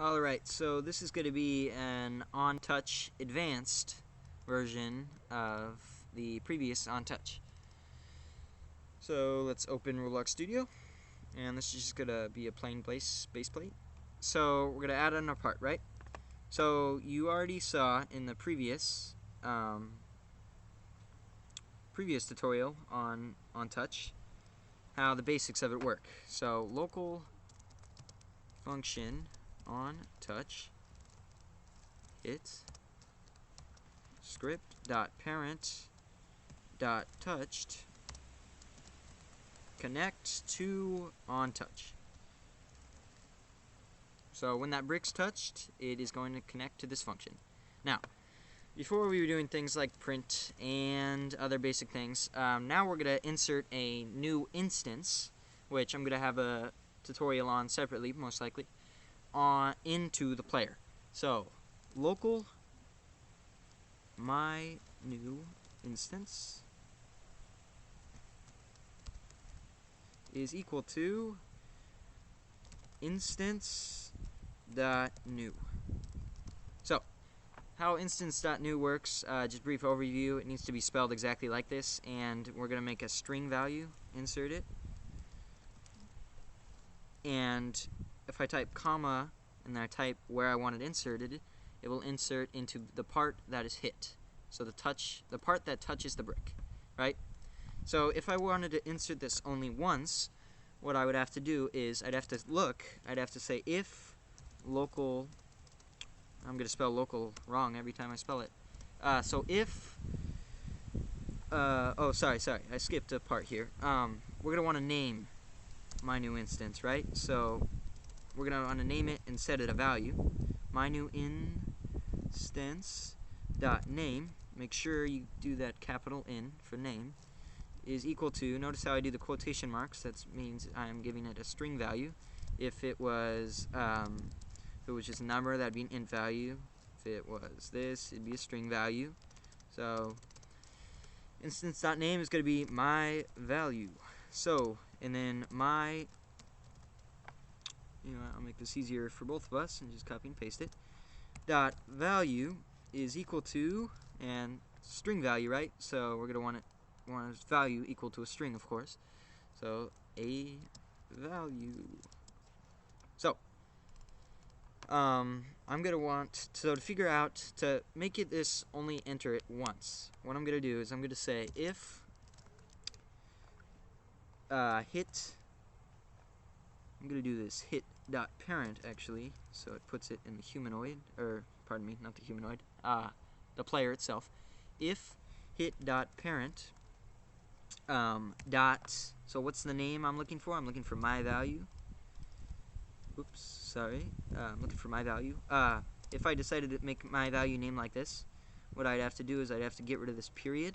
Alright, so this is going to be an onTouch advanced version of the previous onTouch. So let's open Roblox Studio, and this is just going to be a plain base plate. So we're going to add on our part, right? So you already saw in the previous tutorial on onTouch how the basics of it work. So local function onTouch hit script.parent.touched connect to onTouch. So when that brick's touched, it is going to connect to this function. Now, before we were doing things like print and other basic things, now we're going to insert a new instance, which I'm going to have a tutorial on separately, most likely, into the player. So local my new instance is equal to instance.new. So how instance.new works, just brief overview. It needs to be spelled exactly like this, and we're going to make a string value, insert it, and if I type comma and then I type where I want it inserted, it will insert into the part that is hit. So the part that touches the brick, right? So if I wanted to insert this only once, what I would have to do is I'd have to say if local, I'm going to spell local wrong every time I spell it. So if, oh sorry, I skipped a part here. We're going to want to name my new instance, right? So we're going to want to name it and set it a value. My new instance dot name, make sure you do that capital N for name, is equal to, notice how I do the quotation marks, that means I'm giving it a string value. If it was just a number, that'd be an int value. If it was this, it'd be a string value. So instance.name is going to be my value. So, and then my, I'll make this easier for both of us and just copy and paste it. Dot value is equal to, and string value, right? So we're going to want its value equal to a string, of course. So a value. So I'm going to want, to figure out, to make it this only enter it once, what I'm going to do is I'm going to say if hit, I'm going to do this hit.parent actually, so it puts it in the humanoid, or pardon me, not the humanoid, the player itself. If hit.parent so what's the name I'm looking for? I'm looking for my value. Oops, sorry. I'm looking for my value. If I decided to make my value name like this, what I'd have to do is I'd have to get rid of this period.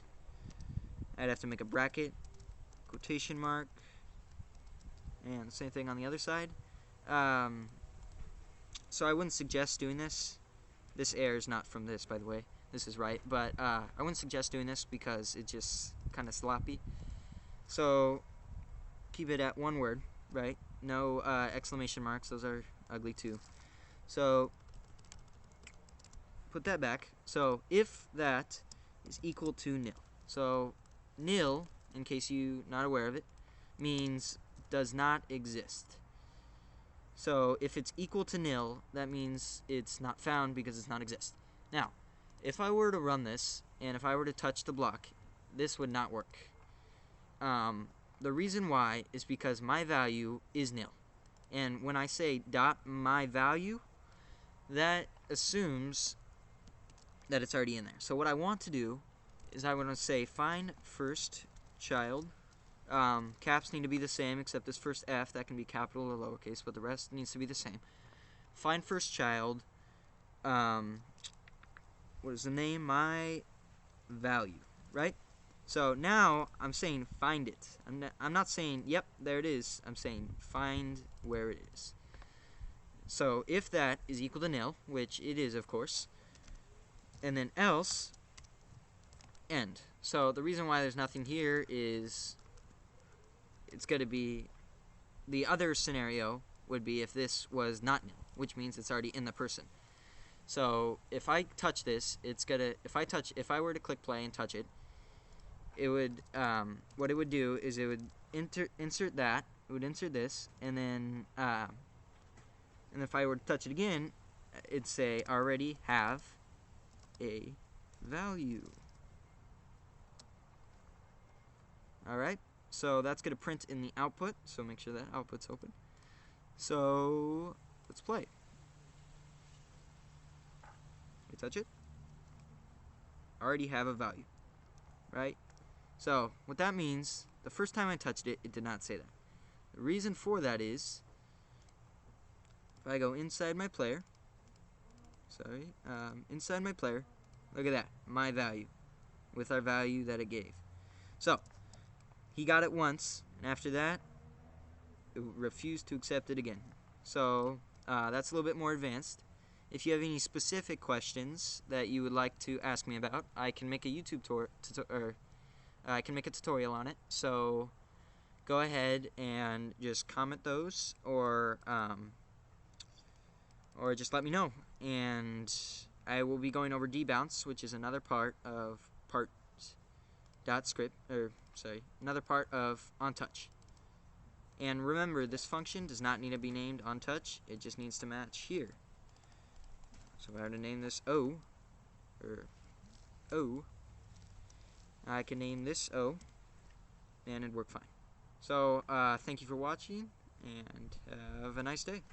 I'd have to make a bracket, quotation mark, and same thing on the other side. So I wouldn't suggest doing this. This error is not from this, by the way. This is right, but I wouldn't suggest doing this because it's just kind of sloppy. So keep it at one word, right? No exclamation marks, those are ugly too. So put that back. So if that is equal to nil. So nil, in case you're not aware of it, means does not exist. So if it's equal to nil, that means it's not found because it's not exist. Now, if I were to run this, and if I were to touch the block, this would not work. The reason why is because my value is nil. And when I say dot my value, that assumes that it's already in there. So what I want to do is I want to say find first child. Caps need to be the same, except this first F, that can be capital or lowercase, but the rest needs to be the same. Find first child. What is the name? My value, right? So now I'm saying find it. I'm not saying, yep, there it is. I'm saying find where it is. So if that is equal to nil, which it is, of course, and then else, end. So the reason why there's nothing here is it's going to be the other scenario would be if this was not nil, which means it's already in the person. So if I touch this, it's gonna. If I were to click play and touch it, it would. What it would do is it would insert that. It would insert this, and then if I were to touch it again, it'd say already have a value. Alright, so that's going to print in the output, so make sure that output's open. So let's play. You touch it, already have a value, right? So what that means, the first time I touched it, it did not say that. The reason for that is, if I go inside my player, inside my player, look at that, my value, with our value that it gave. So, he got it once, and after that, it refused to accept it again. So, that's a little bit more advanced. If you have any specific questions that you would like to ask me about, I can make a YouTube I can make a tutorial on it. So, go ahead and just comment those, or just let me know. And I will be going over debounce, which is another part of another part of onTouch. And remember, this function does not need to be named onTouch. It just needs to match here. So if I were to name this O, I can name this O, and it'd work fine. So thank you for watching, and have a nice day.